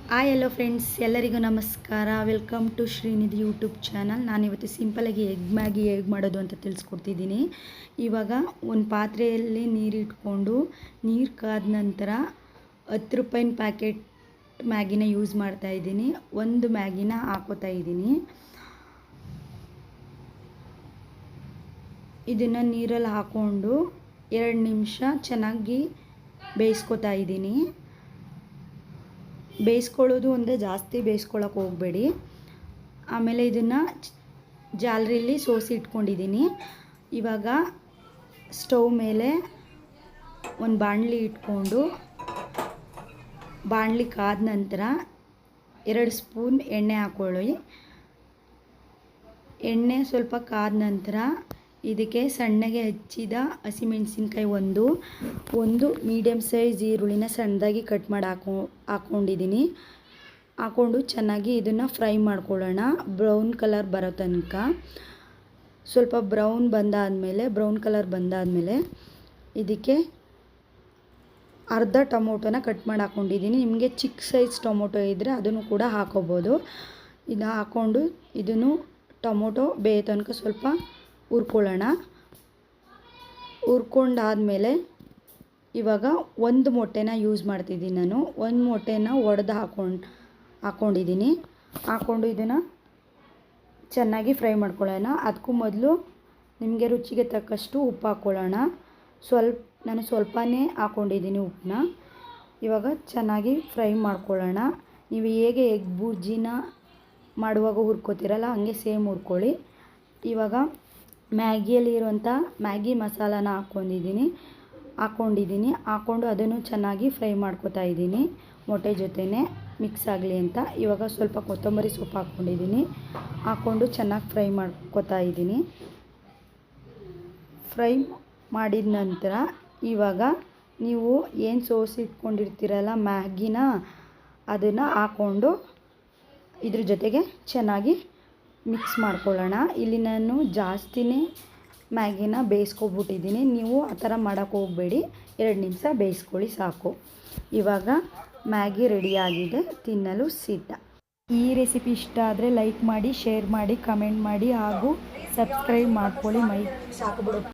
Hi hello friends, ಎಲ್ಲರಿಗೂ ನಮಸ್ಕಾರ. Welcome to Srinidhi YouTube channel. ನಾನಿವತ್ತು ಸಿಂಪಲಾಗಿ ಎಗ್ ಮ್ಯಾಗಿ ಹೇಗೆ ಮಾಡೋದು ಅಂತ ತಿಳಿಸ್ಕೊಡ್ತಿದ್ದೀನಿ. ಇವಾಗ ಒಂದು ಪಾತ್ರೆಯಲ್ಲಿ ನೀರಿಟ್ಕೊಂಡು ನೀರು ಕಾದ ನಂತರ 10 ರೂಪಾಯಿನ ಪ್ಯಾಕೆಟ್ ಮ್ಯಾಗಿನ ಯೂಸ್ ಮಾಡ್ತಾಯಿದ್ದೀನಿ. ಒಂದು ಮ್ಯಾಗಿನ ಹಾಕೋತಾ ಇದ್ದೀನಿ. ಇದನ್ನು ನೀರಲ್ಲಿ ಹಾಕ್ಕೊಂಡು 2 ನಿಮಿಷ ಚೆನ್ನಾಗಿ ಬೇಯಿಸ್ಕೊತಾ ಇದ್ದೀನಿ. ಬೇಯಿಸ್ಕೊಳ್ಳೋದು ಅಂದರೆ ಜಾಸ್ತಿ ಬೇಯಿಸ್ಕೊಳ್ಳೋಕೆ ಹೋಗಬೇಡಿ. ಆಮೇಲೆ ಇದನ್ನು ಜಾಲರಿಲಿ ಸೋಸಿ ಇಟ್ಕೊಂಡಿದ್ದೀನಿ. ಇವಾಗ ಸ್ಟವ್ ಮೇಲೆ ಒಂದು ಬಾಣಲಿ ಇಟ್ಕೊಂಡು ಬಾಣಲಿ ಕಾದ ನಂತರ 2 ಸ್ಪೂನ್ ಎಣ್ಣೆ ಹಾಕ್ಕೊಳ್ಳಿ. ಎಣ್ಣೆ ಸ್ವಲ್ಪ ಕಾದ ನಂತರ ಇದಕ್ಕೆ ಸಣ್ಣಗೆ ಹೆಚ್ಚಿದ ಹಸಿಮೆಣಸಿನ್ಕಾಯಿ ಒಂದು ಮೀಡಿಯಮ್ ಸೈಜ್ ಈರುಳ್ಳಿನ ಸಣ್ಣದಾಗಿ ಕಟ್ ಮಾಡಿ ಹಾಕ್ಕೊಂಡಿದ್ದೀನಿ. ಹಾಕ್ಕೊಂಡು ಚೆನ್ನಾಗಿ ಇದನ್ನು ಫ್ರೈ ಮಾಡ್ಕೊಳ್ಳೋಣ, ಬ್ರೌನ್ ಕಲರ್ ಬರೋ ತನಕ. ಸ್ವಲ್ಪ ಬ್ರೌನ್ ಕಲರ್ ಬಂದಾದಮೇಲೆ ಇದಕ್ಕೆ ಅರ್ಧ ಟೊಮೊಟೊನ ಕಟ್ ಮಾಡಿ ಹಾಕ್ಕೊಂಡಿದ್ದೀನಿ. ನಿಮಗೆ ಚಿಕ್ಕ ಸೈಜ್ ಟೊಮೊಟೊ ಇದ್ದರೆ ಅದನ್ನು ಕೂಡ ಹಾಕೋಬೋದು. ಇದು ಹಾಕ್ಕೊಂಡು ಇದನ್ನು ಟೊಮೊಟೊ ಬೇಯೋ ತನಕ ಸ್ವಲ್ಪ ಹುರ್ಕೊಳ್ಳೋಣ. ಹುರ್ಕೊಂಡಾದಮೇಲೆ ಇವಾಗ ಒಂದು ಮೊಟ್ಟೆನ ಯೂಸ್ ಮಾಡ್ತಿದ್ದೀನಿ ನಾನು. ಒಂದು ಮೊಟ್ಟೆನ ಒಡೆದು ಹಾಕ್ಕೊಂಡಿದ್ದೀನಿ. ಹಾಕ್ಕೊಂಡು ಇದನ್ನು ಚೆನ್ನಾಗಿ ಫ್ರೈ ಮಾಡ್ಕೊಳ್ಳೋಣ. ಅದಕ್ಕೂ ಮೊದಲು ನಿಮಗೆ ರುಚಿಗೆ ತಕ್ಕಷ್ಟು ಉಪ್ಪು ಹಾಕ್ಕೊಳ್ಳೋಣ. ನಾನು ಸ್ವಲ್ಪನೇ ಹಾಕ್ಕೊಂಡಿದ್ದೀನಿ ಉಪ್ಪನ್ನ. ಇವಾಗ ಚೆನ್ನಾಗಿ ಫ್ರೈ ಮಾಡ್ಕೊಳ್ಳೋಣ. ನೀವು ಹೇಗೆ ಎಗ್ ಬುರ್ಜಿನ ಮಾಡುವಾಗ ಹುರ್ಕೋತೀರಲ್ಲ ಹಂಗೆ ಸೇಮ್ ಹುರ್ಕೊಳ್ಳಿ. ಇವಾಗ ಮ್ಯಾಗಿಯಲ್ಲಿರುವಂಥ ಮ್ಯಾಗಿ ಮಸಾಲಾನ ಹಾಕ್ಕೊಂಡು ಅದನ್ನು ಚೆನ್ನಾಗಿ ಫ್ರೈ ಮಾಡ್ಕೊತಾ ಇದ್ದೀನಿ, ಮೊಟ್ಟೆ ಜೊತೆನೇ ಮಿಕ್ಸ್ ಆಗಲಿ ಅಂತ. ಇವಾಗ ಸ್ವಲ್ಪ ಕೊತ್ತಂಬರಿ ಸೊಪ್ಪು ಹಾಕ್ಕೊಂಡು ಚೆನ್ನಾಗಿ ಫ್ರೈ ಮಾಡ್ಕೊತಾ ಇದ್ದೀನಿ. ಫ್ರೈ ಮಾಡಿದ ನಂತರ ಇವಾಗ ನೀವು ಏನು ಸೋಸಿ ಇಟ್ಕೊಂಡಿರ್ತೀರಲ್ಲ ಮ್ಯಾಗಿನ, ಅದನ್ನು ಹಾಕ್ಕೊಂಡು ಇದ್ರ ಜೊತೆಗೆ ಚೆನ್ನಾಗಿ ಮಿಕ್ಸ್ ಮಾಡ್ಕೊಳ್ಳೋಣ. ಇಲ್ಲಿ ನಾನು ಜಾಸ್ತಿನೇ ಮ್ಯಾಗಿನ ಬೇಯಿಸ್ಕೊಬಿಟ್ಟಿದ್ದೀನಿ. ನೀವು ಆ ಥರ ಮಾಡೋಕ್ಕೆ ಹೋಗಬೇಡಿ, 2 ನಿಮಿಷ ಬೇಯಿಸ್ಕೊಳ್ಳಿ ಸಾಕು. ಇವಾಗ ಮ್ಯಾಗಿ ರೆಡಿಯಾಗಿದೆ, ತಿನ್ನಲು ಸಿದ್ಧ. ಈ ರೆಸಿಪಿ ಇಷ್ಟ ಆದರೆ ಲೈಕ್ ಮಾಡಿ, ಶೇರ್ ಮಾಡಿ, ಕಮೆಂಟ್ ಮಾಡಿ ಹಾಗೂ ಸಬ್ಸ್ಕ್ರೈಬ್ ಮಾಡ್ಕೊಳ್ಳಿ.